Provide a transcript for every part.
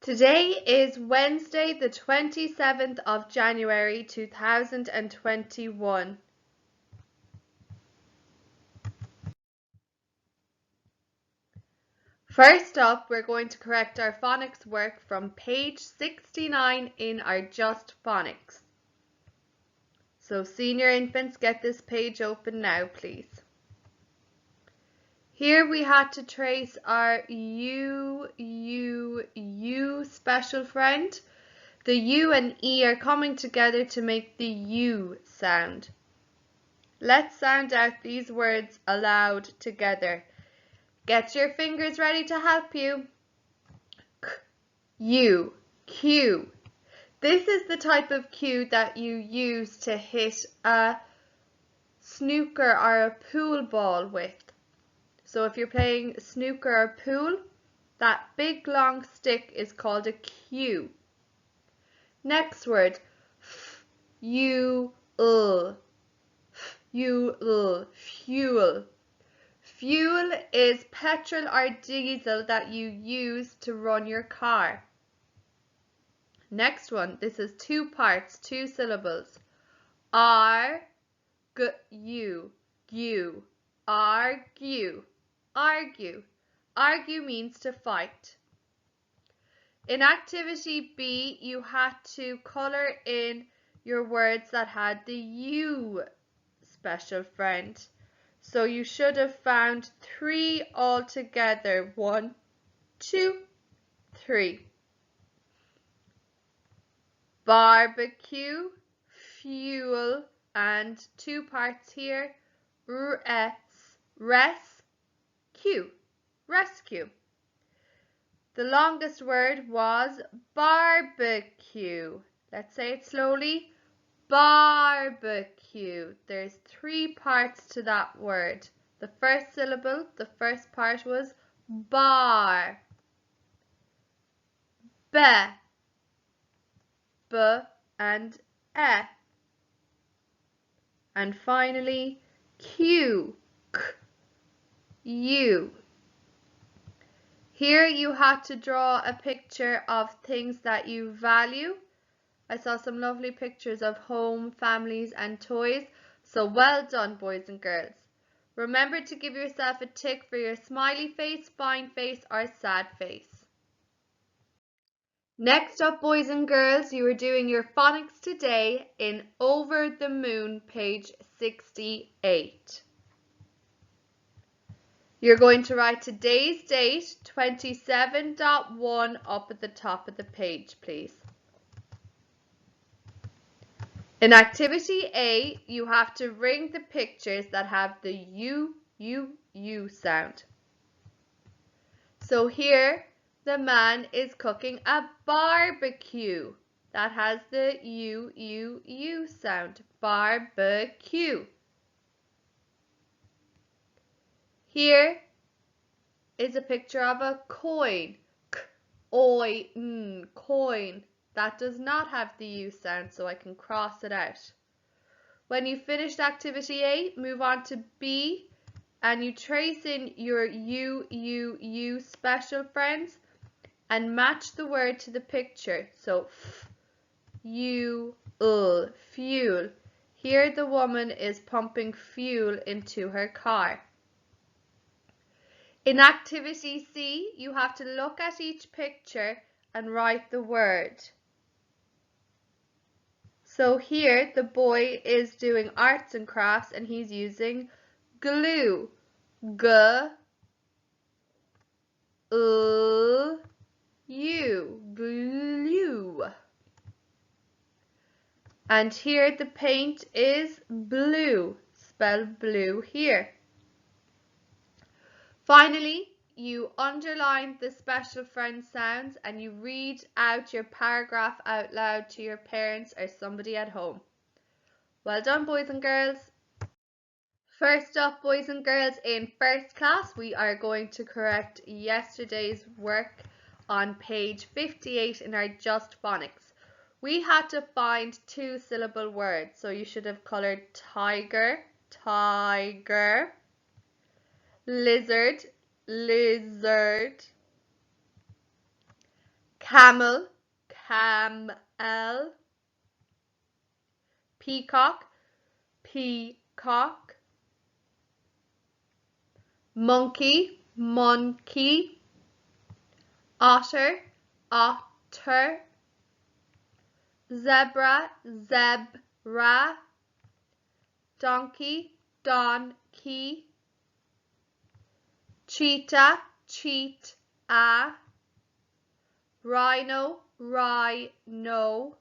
Today is Wednesday, the 27th of January 2021. First up, we're going to correct our phonics work from page 69 in our Just Phonics. So senior infants, get this page open now, please. Here we had to trace our U special friend. The U and E are coming together to make the U sound. Let's sound out these words aloud together. Get your fingers ready to help you. K, U, Q. This is the type of cue that you use to hit a snooker or a pool ball with. So if you're playing snooker or pool, that big long stick is called a cue. Next word, fuel. Fuel. Fuel is petrol or diesel that you use to run your car. Next one, this is two parts, two syllables. Argue. Argue. Argue. Argue means to fight. In activity B, you had to colour in your words that had the U special friend. So you should have found 3 altogether. 1, 2, 3. Barbecue, fuel, and 2 parts here. Rescue. The longest word was barbecue. Let's say it slowly. Barbecue. There's 3 parts to that word. The first syllable, the first part was bar. B and E. And finally, Q, U. Here you had to draw a picture of things that you value. I saw some lovely pictures of home, families and toys. So well done, boys and girls. Remember to give yourself a tick for your smiley face, fine face or sad face. Next up, boys and girls, you are doing your phonics today in Over the Moon, page 68. You're going to write today's date, 27.1, up at the top of the page, please. In activity A, you have to ring the pictures that have the U sound. So here, the man is cooking a barbecue. That has the U sound. Barbecue. Here is a picture of a coin. Coin. That does not have the U sound, so I can cross it out. When you finished activity A, move on to B, and you trace in your U special friends and match the word to the picture. So fuel. Here the woman is pumping fuel into her car. In activity C, you have to look at each picture and write the word. So here the boy is doing arts and crafts and he's using glue. Glue. Glue. And here the paint is blue. Spell blue here. Finally, you underline the special friend sounds and you read out your paragraph out loud to your parents or somebody at home. Well done, boys and girls. First up, boys and girls, in first class, we are going to correct yesterday's work on page 58 in our Just Phonics. We had to find 2-syllable words, so you should have colored tiger, lizard, camel, camel, peacock, peacock, monkey, monkey, otter, otter, zebra, zebra, donkey, donkey, cheetah, cheetah, rhino, rhino,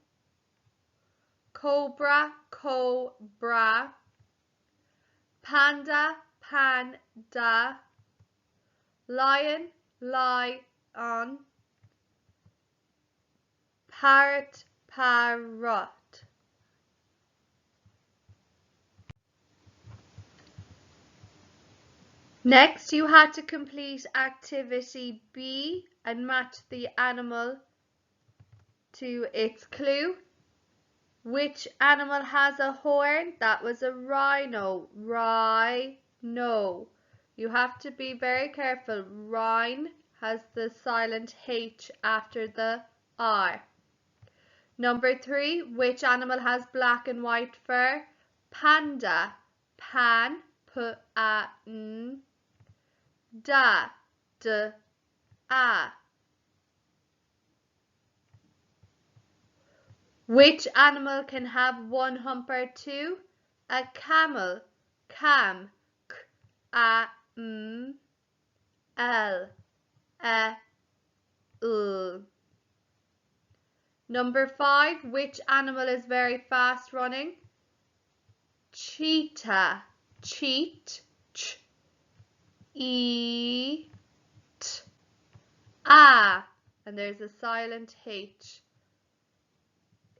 cobra, cobra, panda, panda, lion, lion, parrot, parrot. Next, you had to complete activity B and match the animal to its clue. Which animal has a horn? That was a rhino. Rhino. You have to be very careful. Rhine has the silent H after the R. Number 3, which animal has black and white fur? Panda. Pan, P-A-N, da, D-A. Which animal can have one hump or two? A camel. Cam, K-A-M, L, E-L. Number 5, which animal is very fast running? Cheetah. Cheat, ch, eat, ah, and there's a silent H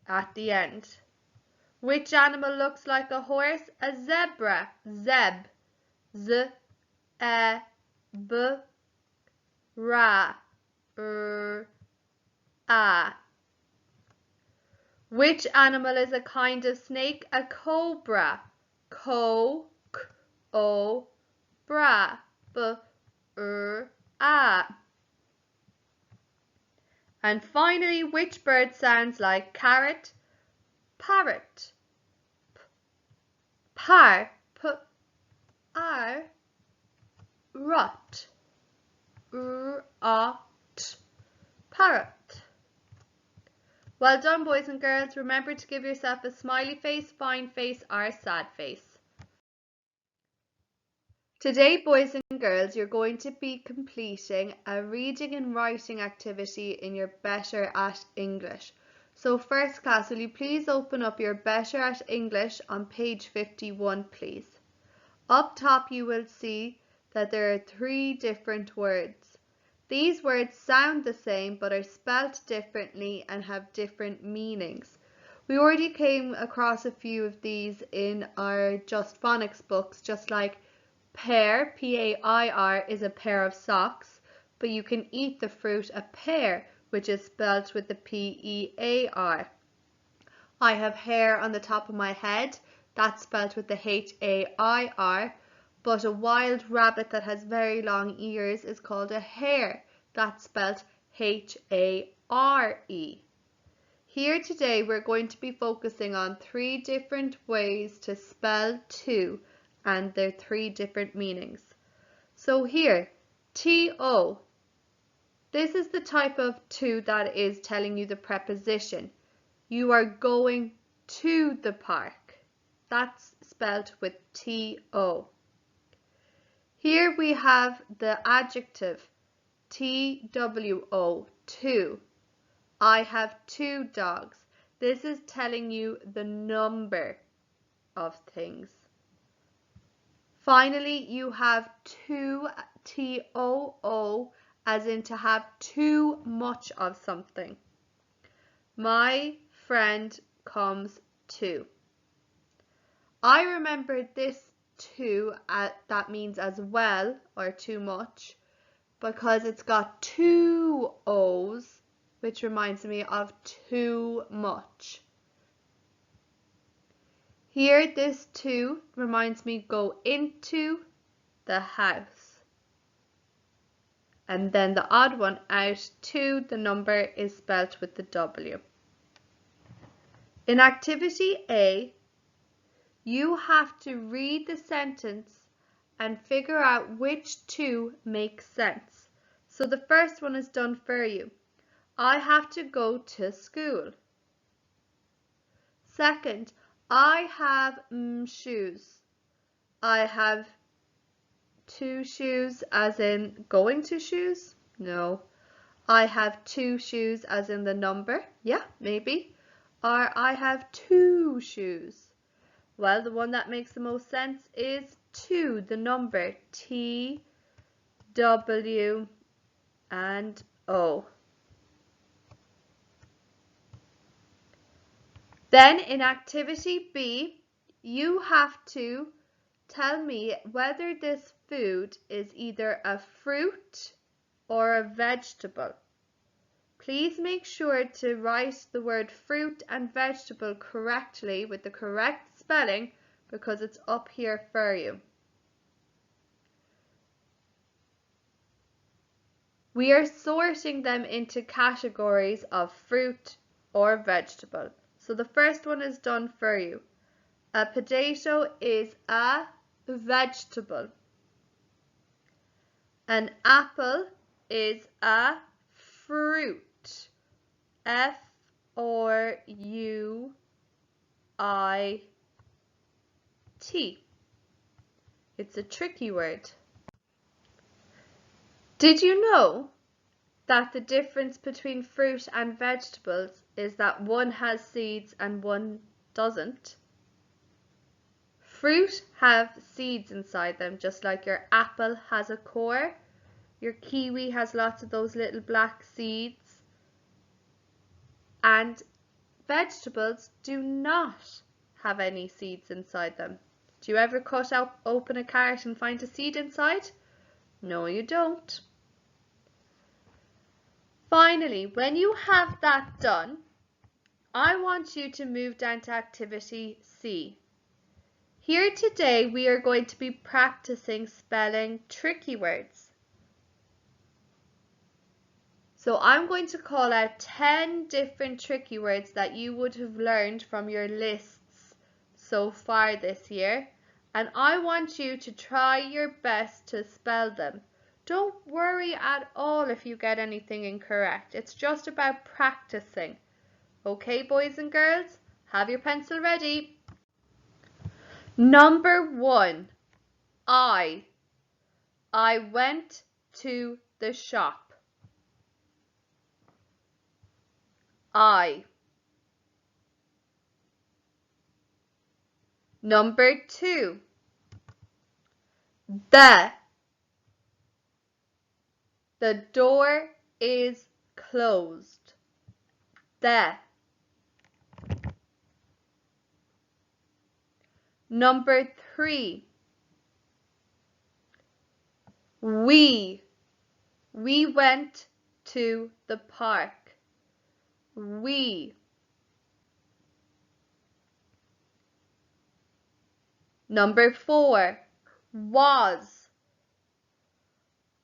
at the end. Which animal looks like a horse? A zebra. Zeb, z, e, b, ra, a. Which animal is a kind of snake? A cobra. Co, k, o, bra, b, a. And finally, which bird sounds like carrot? Parrot. Par, p, r, rot, rot, parrot. Well done, boys and girls. Remember to give yourself a smiley face, fine face, or a sad face. Today, boys and girls, you're going to be completing a reading and writing activity in your Better at English. So first class, will you please open up your Better at English on page 51, please. Up top you will see that there are 3 different words. These words sound the same but are spelt differently and have different meanings. We already came across a few of these in our Just Phonics books, just like pear, P-A-I-R, is a pair of socks, but you can eat the fruit a pear, which is spelt with the P-E-A-R. I have hair on the top of my head, that's spelt with the H-A-I-R, but a wild rabbit that has very long ears is called a hare, that's spelt H-A-R-E. Here today we're going to be focusing on 3 different ways to spell to and their 3 different meanings. So here, T-O. This is the type of to that is telling you the preposition. You are going to the park. That's spelled with T-O. Here we have the adjective T-W-O, two. I have 2 dogs. This is telling you the number of things. Finally, you have too, T-O-O, as in to have too much of something. My friend comes too. I remembered this too, that means as well or too much, because it's got 2 O's, which reminds me of too much. Here, this to reminds me go into the house. and then the odd one out, 2, the number is spelt with the W. In activity A, you have to read the sentence and figure out which two make sense. So the first one is done for you. I have to go to school. Second, I have shoes. I have 2 shoes as in going to shoes? No. I have 2 shoes as in the number? Yeah, maybe. Or I have 2 shoes. Well, the one that makes the most sense is 2, the number T, W, and O. Then in activity B, you have to tell me whether this food is either a fruit or a vegetable. Please make sure to write the word fruit and vegetable correctly with the correct spelling because it's up here for you. We are sorting them into categories of fruit or vegetable. So the first one is done for you. A potato is a vegetable. An apple is a fruit. F-R-U-I-T. It's a tricky word. Did you know that the difference between fruit and vegetables is that one has seeds and one doesn't? Fruit have seeds inside them, just like your apple has a core. Your kiwi has lots of those little black seeds. And vegetables do not have any seeds inside them. Do you ever open a carrot and find a seed inside? No, you don't. Finally, when you have that done, I want you to move down to activity C. Here today we are going to be practicing spelling tricky words. So I'm going to call out 10 different tricky words that you would have learned from your lists so far this year, and I want you to try your best to spell them. Don't worry at all if you get anything incorrect. It's just about practicing. Okay, boys and girls, have your pencil ready. Number 1, I went to the shop. I. Number 2, the door is closed. The. Number 3, we went to the park. We. Number 4, was.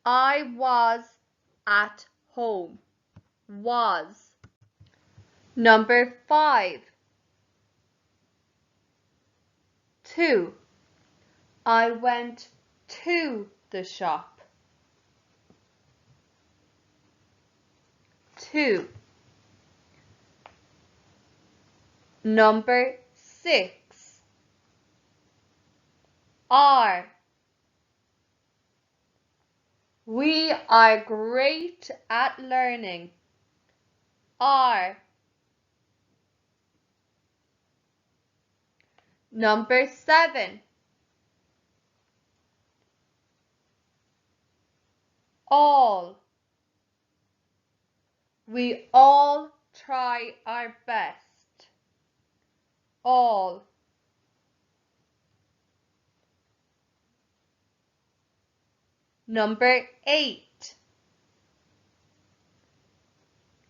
I was at home. Was. Number 5, 2. I went to the shop. 2. Number 6, are. We are great at learning. Are. Number 7, all. We all try our best. All. Number 8,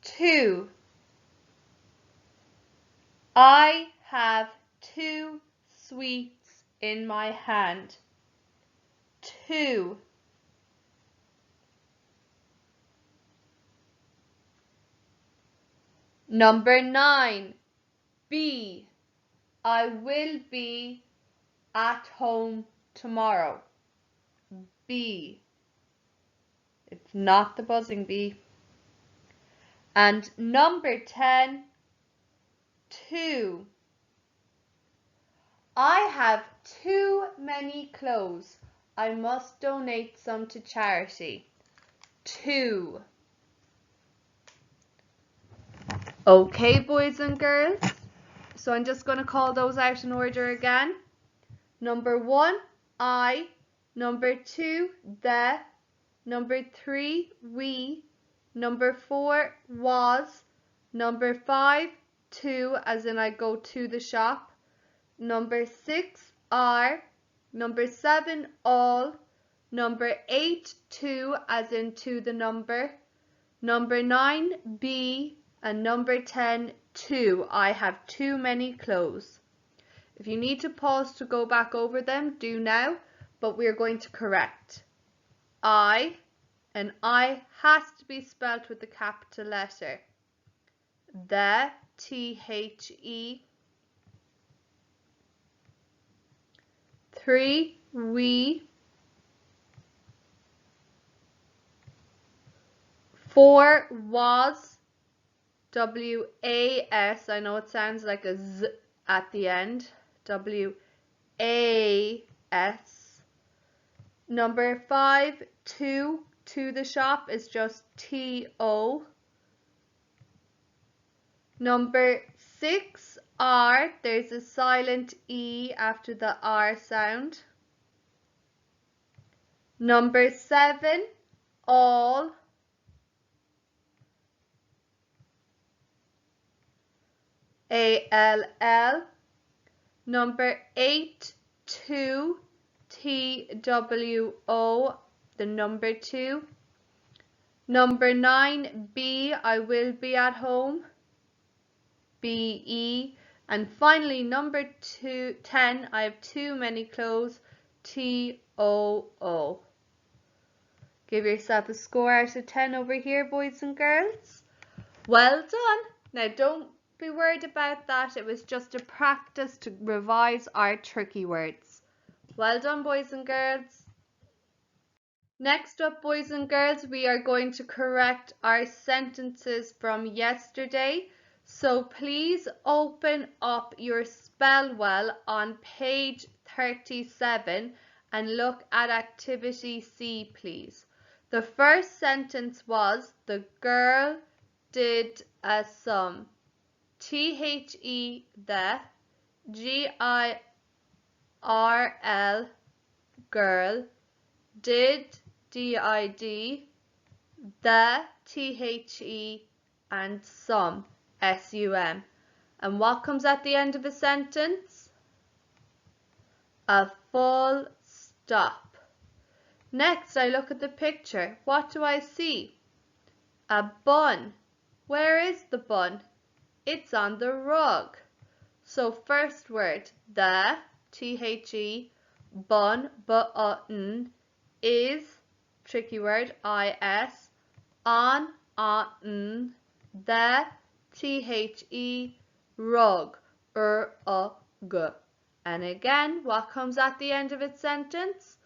2. I have 2 sweets in my hand. 2. Number 9, B. I will be at home tomorrow. B. It's not the buzzing bee. And number 10, 2. I have too many clothes. I must donate some to charity. 2. Okay, boys and girls. So I'm just going to call those out in order again. Number 1, I. Number 2, the. Number 3, we. Number 4, was. Number 5, to, as in I go to the shop. Number 6, are. Number 7, all. Number 8, to, as in to the number. Number 9, be. And number 10, 2. I have too many clothes. If you need to pause to go back over them, do now, but we're going to correct. I, and I has to be spelt with the capital letter. The, T-H-E. 3, we. 4, was. W-A-S. I know it sounds like a Z at the end. W-A-S. Number 5, to the shop is just T-O. Number 6, R. There's a silent E after the R sound. Number 7, all. A-L-L. Number 8, two. T-W-O, the number 2. Number 9, B. I will be at home. B-E. And finally, number 10, I have too many clothes. T-O-O. Give yourself a score out of 10 over here, boys and girls. Well done. Now don't be worried about that. It was just a practice to revise our tricky words. Well done, boys and girls. Next up, boys and girls, we are going to correct our sentences from yesterday. So please open up your Spellwell on page 37 and look at activity C, please. The first sentence was, the girl did a sum. T-H-E, the. G-I-R-L, girl. Did, D-I-D. The, T-H-E, and sum, S-U-M. And what comes at the end of a sentence? A full stop. Next, I look at the picture. What do I see? A bun. Where is the bun? It's on the rug. So first word, the, T-H-E, bun, button, is, tricky word, I-S, on, the, T-H-E, rug, g. And again, what comes at the end of its sentence?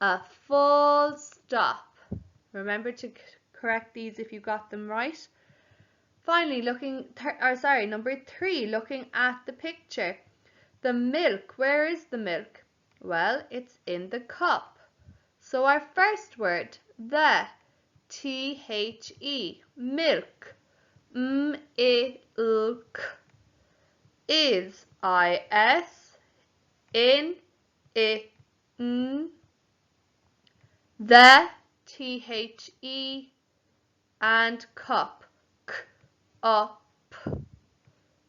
A full stop. Remember to correct these if you got them right. Finally, number 3, looking at the picture. The milk, where is the milk? Well, it's in the cup. So our first word, the, T-H-E, milk, M-I-L-K, is, I-S, in, I-N, the, T-H-E, and cup, K-U-P,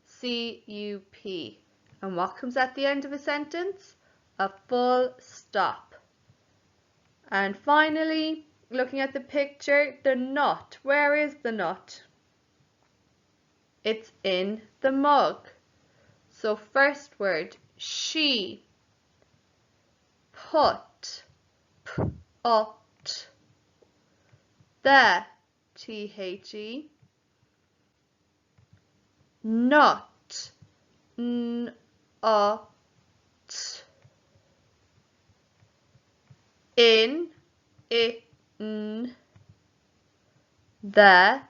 C-U-P. And what comes at the end of a sentence? A full stop. And finally, looking at the picture, the nut. Where is the nut? It's in the mug. So first word, she. Put, P-U-T. The, T-H-E. not, n, ot, in, it, n, the,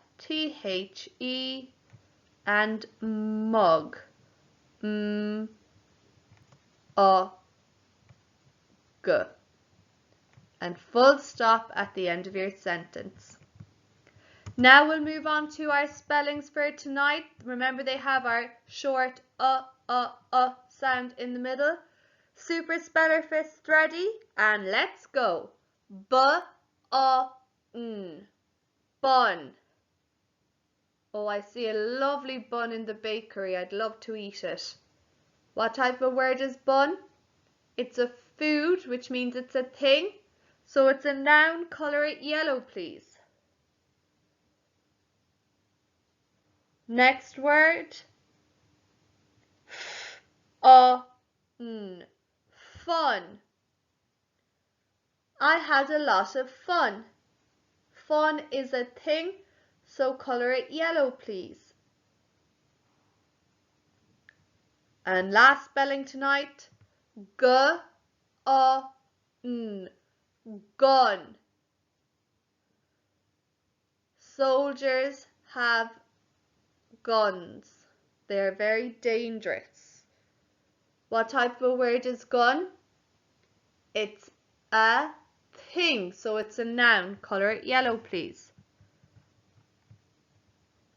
the, and mug, m, o, g, and full stop at the end of your sentence. Now we'll move on to our spellings for tonight. Remember, they have our short sound in the middle. Super speller fist ready, and let's go. B-o-n, bun. Oh, I see a lovely bun in the bakery. I'd love to eat it. What type of word is bun? It's a food, which means it's a thing. So it's a noun. Colour it yellow, please. Next word. F-o-n, fun. I had a lot of fun. Fun is a thing, so colour it yellow, please. And last spelling tonight, g-o-n, gun. Soldiers have guns. They are very dangerous. What type of word is gun? It's a thing, so it's a noun. Colour it yellow, please.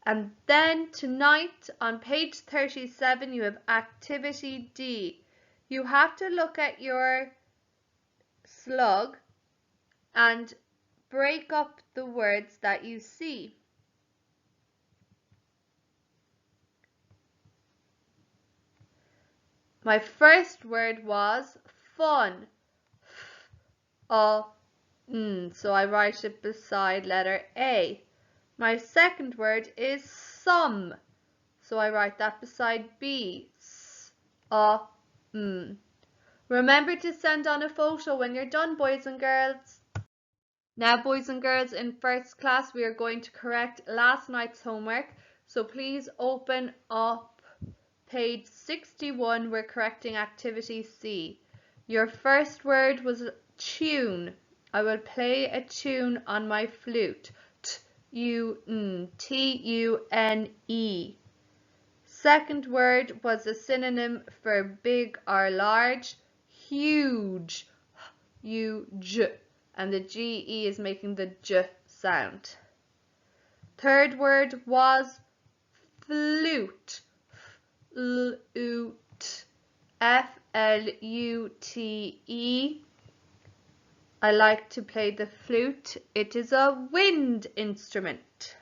And then tonight on page 37 you have activity D. You have to look at your slug and break up the words that you see. My first word was fun. F-o-n, so I write it beside letter A. My second word is some, so I write that beside B. S-o-m. Remember to send on a photo when you're done, boys and girls. Now, boys and girls, in first class, we are going to correct last night's homework. So please open up page 61. We're correcting activity C. Your first word was tune. I will play a tune on my flute. T-U-N, T-U-N-E. Second word was a synonym for big or large. Huge. U-j. And the G-E is making the j sound. Third word was flute. Flute. F-L-U-T-E. I like to play the flute. It is a wind instrument.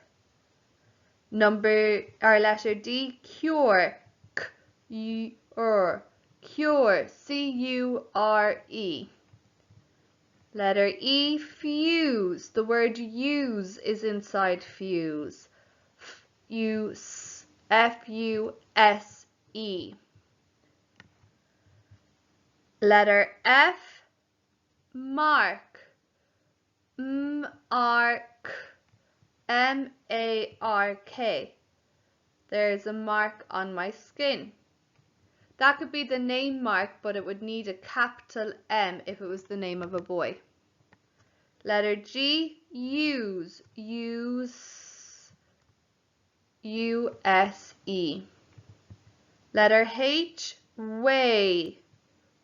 Letter D, cure. K-U-R. Cure. C-U-R-E. Letter E, fuse. The word use is inside fuse. F-U-S-E. Letter F, mark. M-R-K. M-A-R-K. There's a mark on my skin. That could be the name mark, but it would need a capital M if it was the name of a boy. Letter G, use. Use. U-S-E. Letter H, weigh.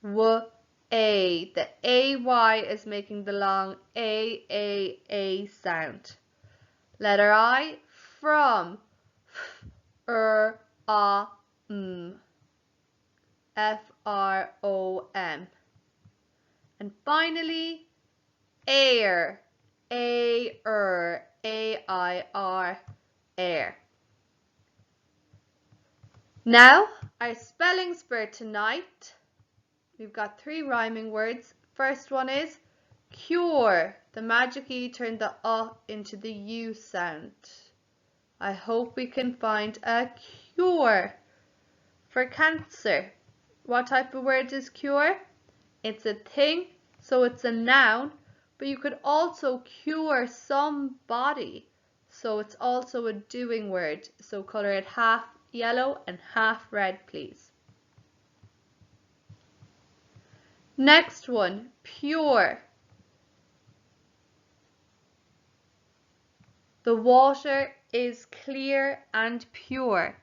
W-A. The A-Y is making the long A-A-A sound. Letter I, from. F-R-O-M. F-R-O-M. And finally, air. A-R. A-I-R. Air. Now, our spellings for tonight. We've got 3 rhyming words. First one is cure. The magic E turned the into the U sound. I hope we can find a cure. For cancer, what type of word is cure? It's a thing, so it's a noun, but you could also cure somebody, so it's also a doing word, so colour it half yellow and half red, please. Next one, pure. The water is clear and pure.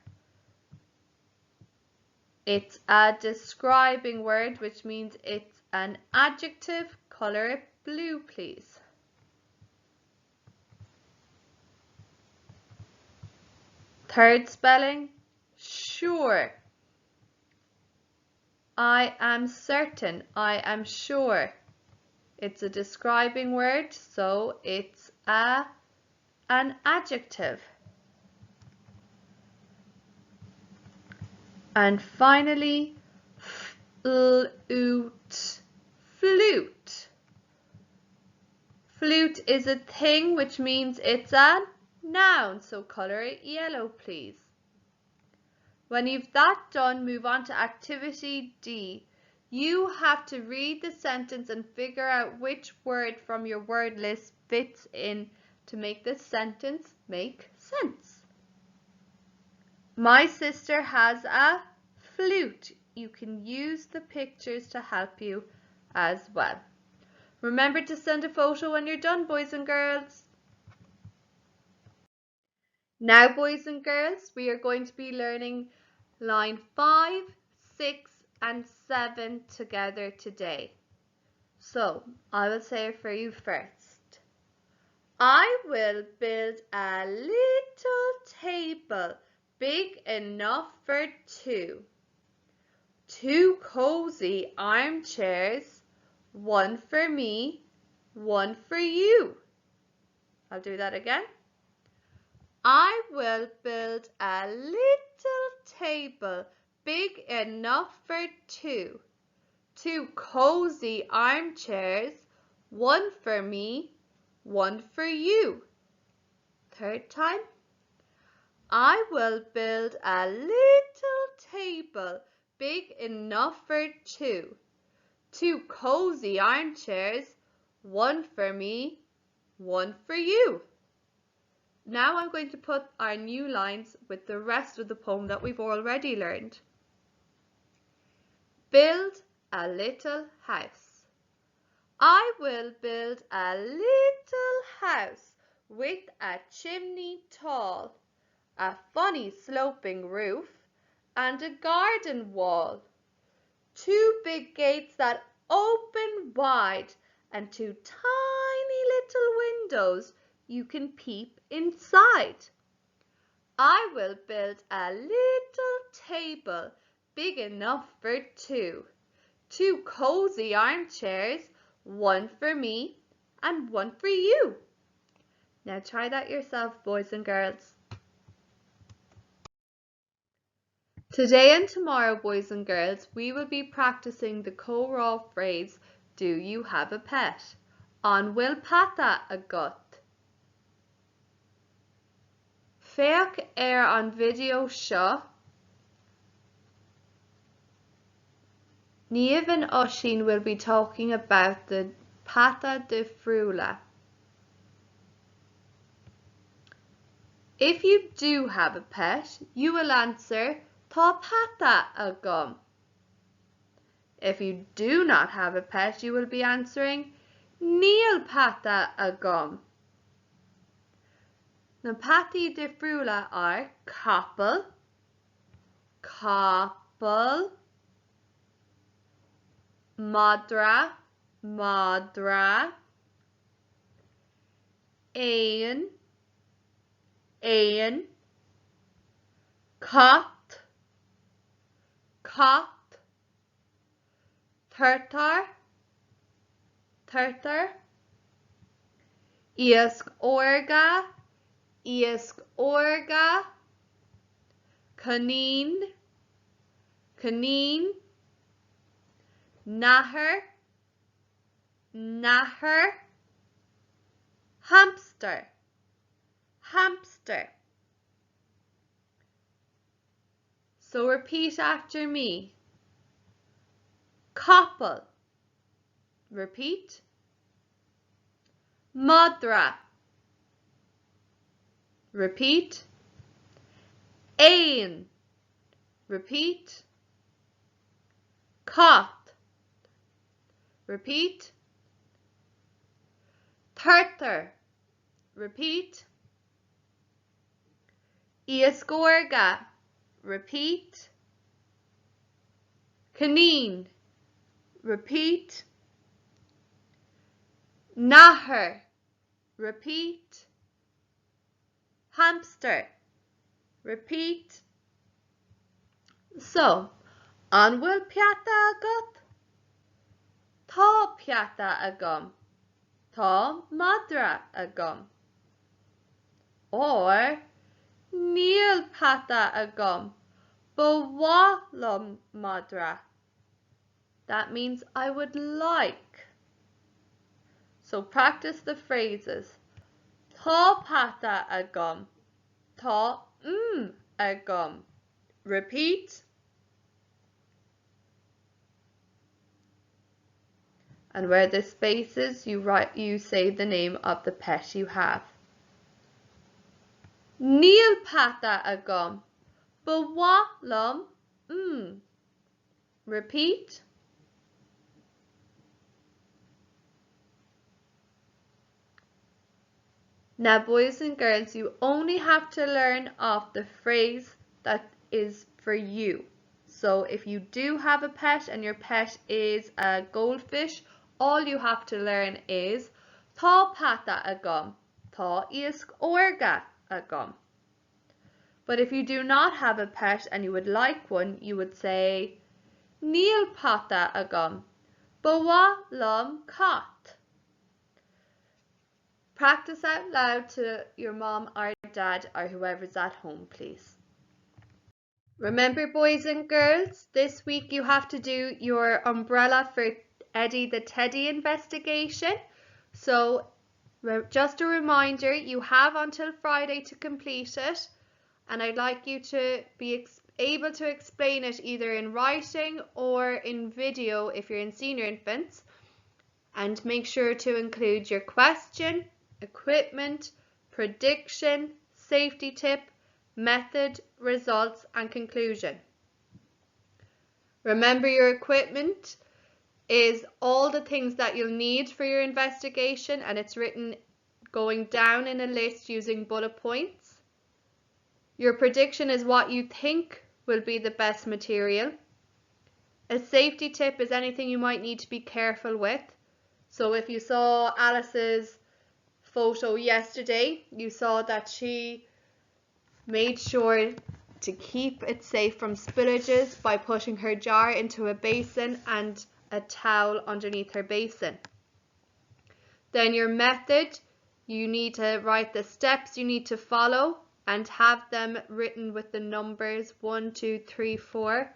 It's a describing word, which means it's an adjective. Color it blue, please. Third spelling, sure. I am certain, I am sure. It's a describing word, so it's an adjective. And finally, flute. Flute. Flute is a thing, which means it's a noun, so color it yellow, please. When you've that done, move on to activity D. You have to read the sentence and figure out which word from your word list fits in to make the sentence make sense. My sister has a flute. You can use the pictures to help you as well. Remember to send a photo when you're done, boys and girls. Now, boys and girls, we are going to be learning line 5, 6, and 7 together today. So, I will say it for you first. I will build a little table big enough for two. Two cozy armchairs, one for me, one for you. I'll do that again. I will build a little table big enough for two. Two cozy armchairs, one for me, one for you. Third time. I will build a little table big enough for two. Two cozy armchairs, one for me, one for you. Now I'm going to put our new lines with the rest of the poem that we've already learned. Build a little house. I will build a little house with a chimney tall, a funny sloping roof, and a garden wall. Two big gates that open wide, and two tiny little windows you can peep inside. I will build a little table big enough for two. Two cozy armchairs, one for me and one for you. Now try that yourself, boys and girls. Today and tomorrow, boys and girls, we will be practicing the co-raw phrase, do you have a pet? An bhfuil pata agat. Féach an video seo, Niamh and Oisín will be talking about the pata de friúla. If you do have a pet, you will answer Tá pata agam. If you do not have a pet, you will be answering Níl pata agam. Na pataí de friúla are capel, capel, madra, madra, éan, éan, cat, cat, turtar, turtar, iasc orga, iasc orga, canine, canine, nathair, nathair, hamster, hamster. So repeat after me. Capel. Repeat. Madra. Repeat. Éan. Repeat. Cat. Repeat. Tartar. Repeat. Iasgorga. Repeat. Canine. Repeat. Nahar. Repeat. Hamster. Repeat. So, an bhfuil peata agat? Tá peata agam. Tá madra agam. Or níl peata agam. Bhfuil madra. That means I would like. So practice the phrases. Tá peata agam. Tá agam. Repeat. And where the spaces, you say the name of the pet you have. Níl peata agam. Bhfuil Repeat. Now, boys and girls, you only have to learn off the phrase that is for you. So if you do have a pet and your pet is a goldfish, all you have to learn is Tá peata agam, tá iasgorga agam. But if you do not have a pet and you would like one, you would say Níl peata agam, bhfuil cat. Practice out loud to your mom or dad or whoever's at home, please. Remember, boys and girls, this week you have to do your umbrella for Eddie the Teddy investigation. So just a reminder, you have until Friday to complete it, and I'd like you to be able to explain it either in writing or in video if you're in senior infants, and make sure to include your question, equipment, prediction, safety tip, method, results, and conclusion. Remember, your equipment is all the things that you'll need for your investigation, and it's written going down in a list using bullet points. Your prediction is what you think will be the best material. A safety tip is anything you might need to be careful with. So if you saw Alice's photo yesterday, you saw that she made sure to keep it safe from spillages by putting her jar into a basin and a towel underneath her basin. Then your method, you need to write the steps you need to follow and have them written with the numbers 1, 2, 3, 4.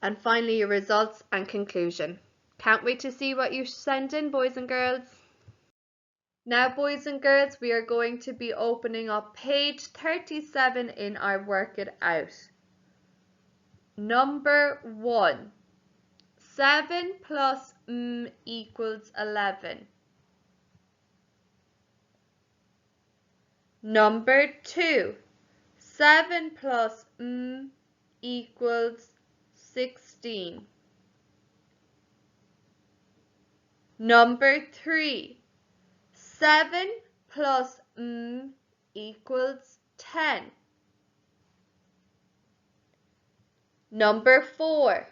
And finally, your results and conclusion. Can't wait to see what you send in, boys and girls. Now, boys and girls, we are going to be opening up page 37 in our Work It Out. Number 1. 7 plus equals 11. Number 2. 7 plus equals 16. Number 3. 7 plus equals 10. Number 4.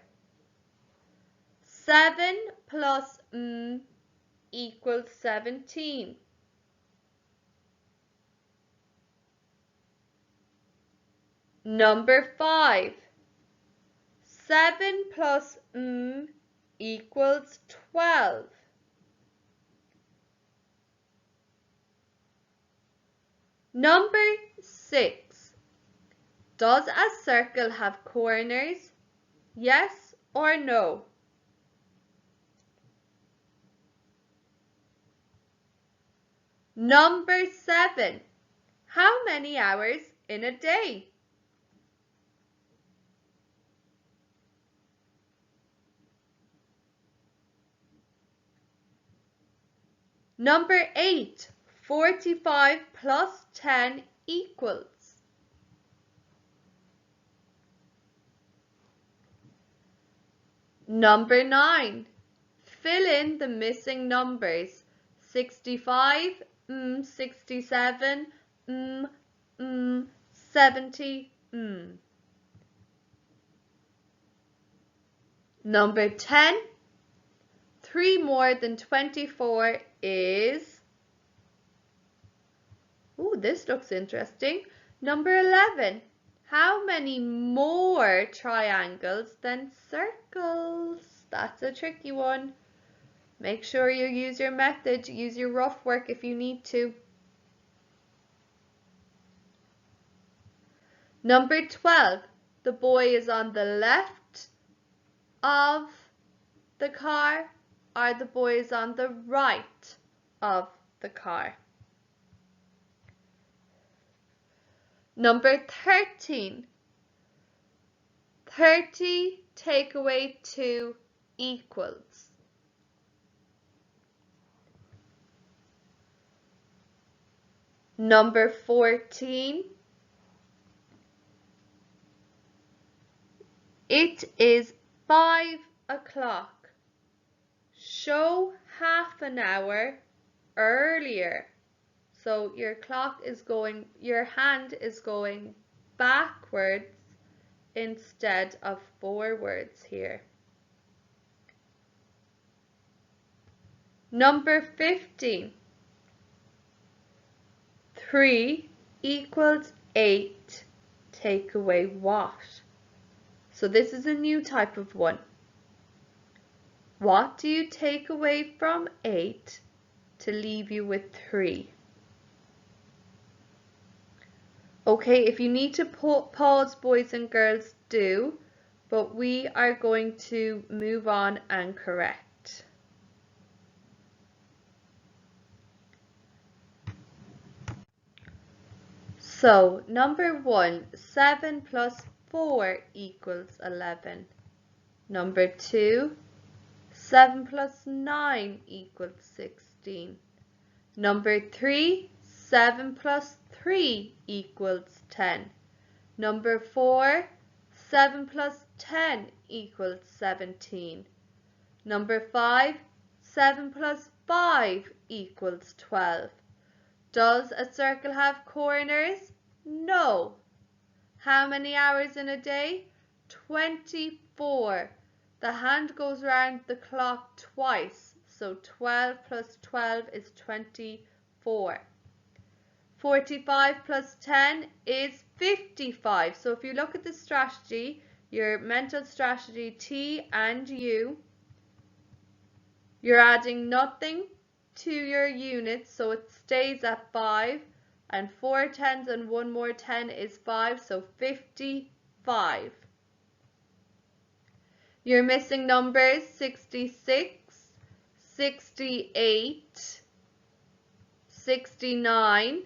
7 plus equals 17. Number 5. 7 plus equals 12. Number 6. Does a circle have corners? Yes or no? Number 7. How many hours in a day? Number 8. 45 plus 10 equals. Number 9. Fill in the missing numbers. 65, 67, 70, Number 10. 3 more than 24 is... Ooh, this looks interesting. Number 11. How many more triangles than circles? That's a tricky one. Make sure you use your method. Use your rough work if you need to. Number 12. The boy is on the left of the car, or the boy is on the right of the car. Number 13. 30 take away 2 equals. Number 14. It is 5 o'clock. Show half an hour earlier. So your hand is going backwards instead of forwards here. Number 15. 3 equals 8. Take away what? So this is a new type of one. What do you take away from 8 to leave you with 3? Okay, if you need to pause, boys and girls, do, but we are going to move on and correct. So, number 1, 7 plus 4 equals 11. Number 2, 7 plus 9 equals 16. Number 3, 7 plus 3 equals 10. Number 4, 7 plus 10 equals 17. Number 5, 7 plus 5 equals 12. Does a circle have corners? No. How many hours in a day? 24. The hand goes round the clock twice, so 12 plus 12 is 24. 45 plus 10 is 55. So if you look at the strategy, your mental strategy T and U, you're adding nothing to your units, so it stays at 5, and 4 tens and 1 more 10 is 5, so 55. Your missing numbers: 66, 68, 69,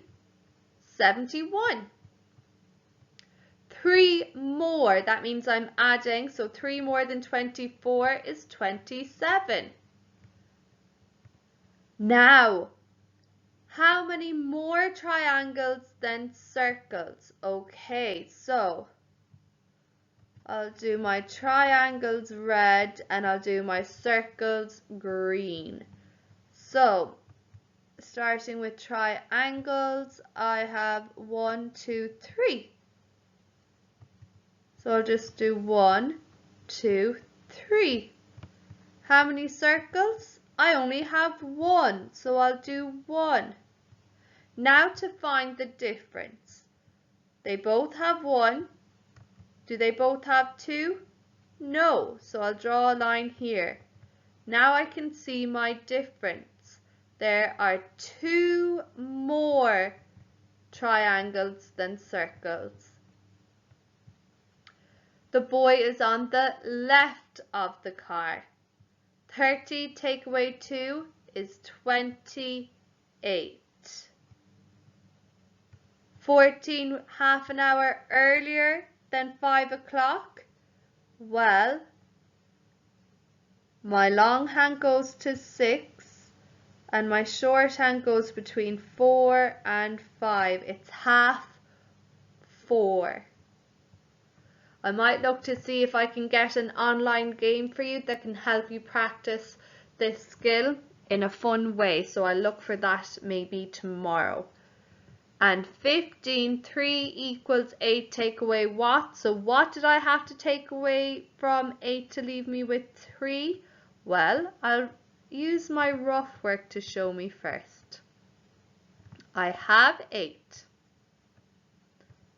71. 3 more, that means I'm adding, so 3 more than 24 is 27. Now, how many more triangles than circles? Okay, so I'll do my triangles red and I'll do my circles green. So, starting with triangles, I have 1, 2, 3. So I'll just do 1, 2, 3. How many circles? I only have 1, so I'll do 1. Now to find the difference. They both have 1. Do they both have 2? No, so I'll draw a line here. Now I can see my difference. There are 2 more triangles than circles. The boy is on the left of the car. 30 take away 2 is 28. 14 half an hour earlier than 5 o'clock. Well, my long hand goes to 6 and my short hand goes between 4 and 5. It's half 4. I might look to see if I can get an online game for you that can help you practice this skill in a fun way. So I'll look for that maybe tomorrow. And 15, 3 equals 8, take away what? So what did I have to take away from 8 to leave me with 3? Well, I'll use my rough work to show me first. I have 8.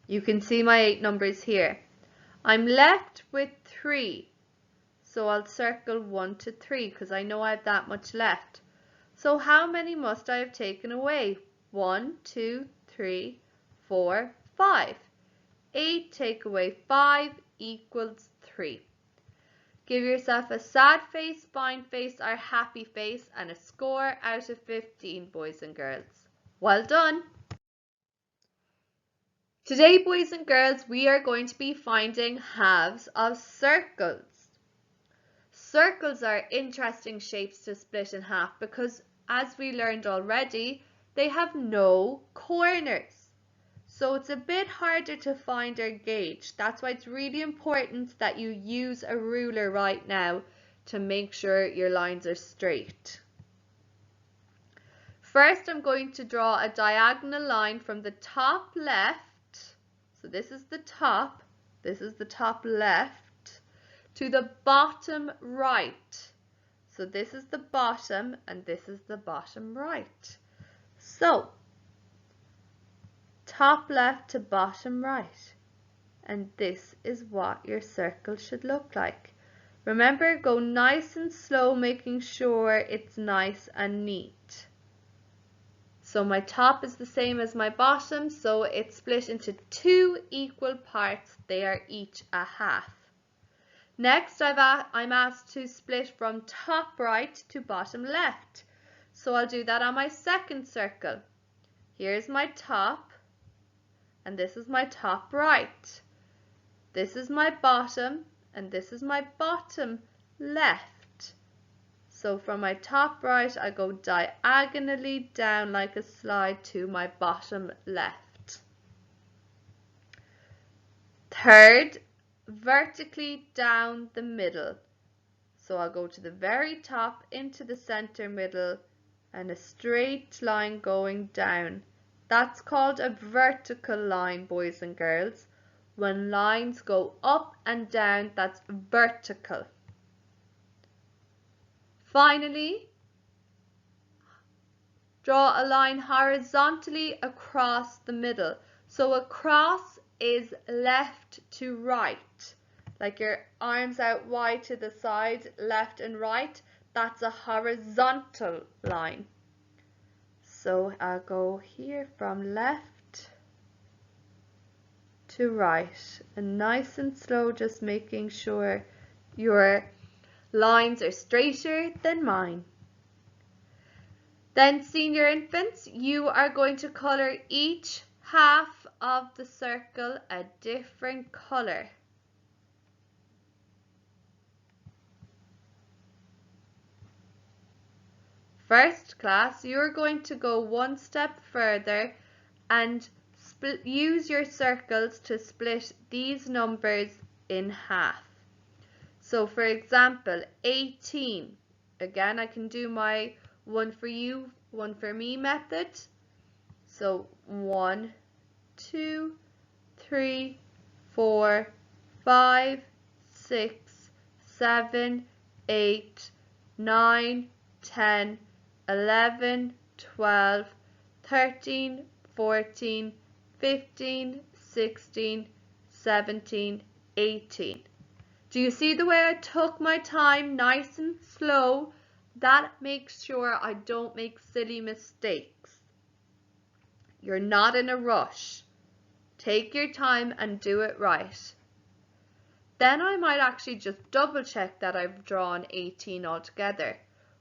You can see my 8 numbers here. I'm left with 3. So I'll circle 1 to 3 because I know I have that much left. So how many must I have taken away? 1, 2, 3, 4, 5. 8 take away 5 equals 3. Give yourself a sad face, fine face, or happy face, and a score out of 15, boys and girls. Well done! Today, boys and girls, we are going to be finding halves of circles. Circles are interesting shapes to split in half because, as we learned already, they have no corners. So it's a bit harder to find or gauge. That's why it's really important that you use a ruler right now to make sure your lines are straight. First, I'm going to draw a diagonal line from the top left, so this is the top left, to the bottom right. So this is the bottom and this is the bottom right. So top left to bottom right, and this is what your circle should look like. Remember, go nice and slow, making sure it's nice and neat. So my top is the same as my bottom, so it's split into 2 equal parts. They are each a half. Next, I'm asked to split from top right to bottom left. So I'll do that on my second circle. Here's my top, and this is my top right. This is my bottom, and this is my bottom left. So from my top right, I go diagonally down like a slide to my bottom left. Third, vertically down the middle. So I'll go to the very top, into the center middle, and a straight line going down. That's called a vertical line, boys and girls. When lines go up and down, that's vertical. Finally, draw a line horizontally across the middle. So across is left to right, like your arms out wide to the side, left and right. That's a horizontal line. So I'll go here from left to right, and nice and slow, just making sure your lines are straighter than mine. Then, senior infants, you are going to colour each half of the circle a different colour. First class, you're going to go one step further and use your circles to split these numbers in half. So for example, 18. Again, I can do my one for you, one for me method. So 1, 2, 3, 4, 5, 6, 7, 8, 9, 10, 11, 12, 13, 14, 15, 16, 17, 18. Do you see the way I took my time, nice and slow? That makes sure I don't make silly mistakes. You're not in a rush. Take your time and do it right. Then I might actually just double check that I've drawn 18 altogether.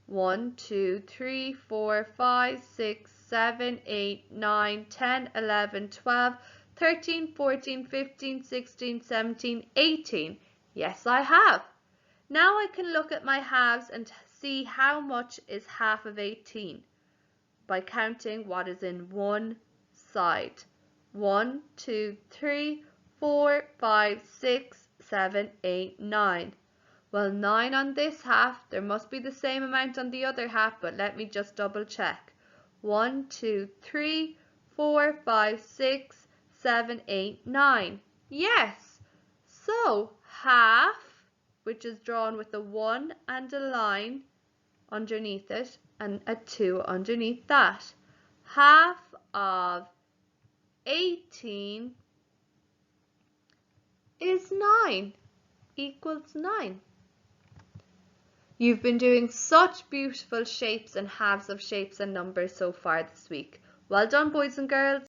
1, 2, 3, 4, 5, 6, 7, 8, 9, 10, 11, 12, 13, 14, 15, 16, 17, 18. Yes, I have. Now I can look at my halves and see how much is half of 18 by counting what is in one side. 1, 2, 3, 4, 5, 6, 7, 8, 9. Well, 9 on this half, there must be the same amount on the other half, but let me just double check. 1, 2, 3, 4, 5, 6, 7, 8, 9. Yes! So, half, which is drawn with a 1 and a line underneath it, and a 2 underneath that. Half of 18 is 9, equals 9. You've been doing such beautiful shapes and halves of shapes and numbers so far this week. Well done, boys and girls.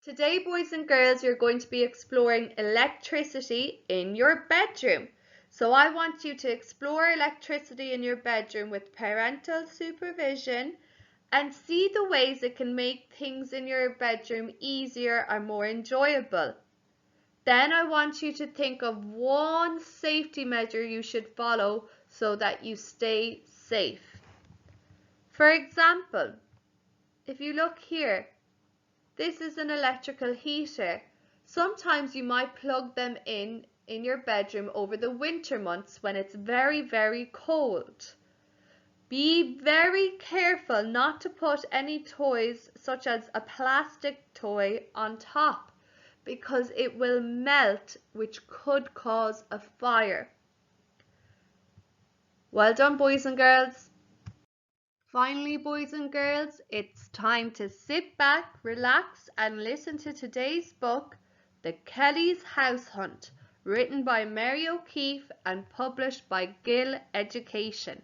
Today, boys and girls, you're going to be exploring electricity in your bedroom. So I want you to explore electricity in your bedroom with parental supervision and see the ways it can make things in your bedroom easier and more enjoyable. Then I want you to think of one safety measure you should follow so that you stay safe. For example, if you look here, this is an electrical heater. Sometimes you might plug them in your bedroom over the winter months when it's very, very cold. Be very careful not to put any toys such as a plastic toy on top because it will melt, which could cause a fire. Well done, boys and girls. Finally, boys and girls, it's time to sit back, relax, and listen to today's book, The Kelly's House Hunt, written by Mary O'Keefe and published by Gill Education.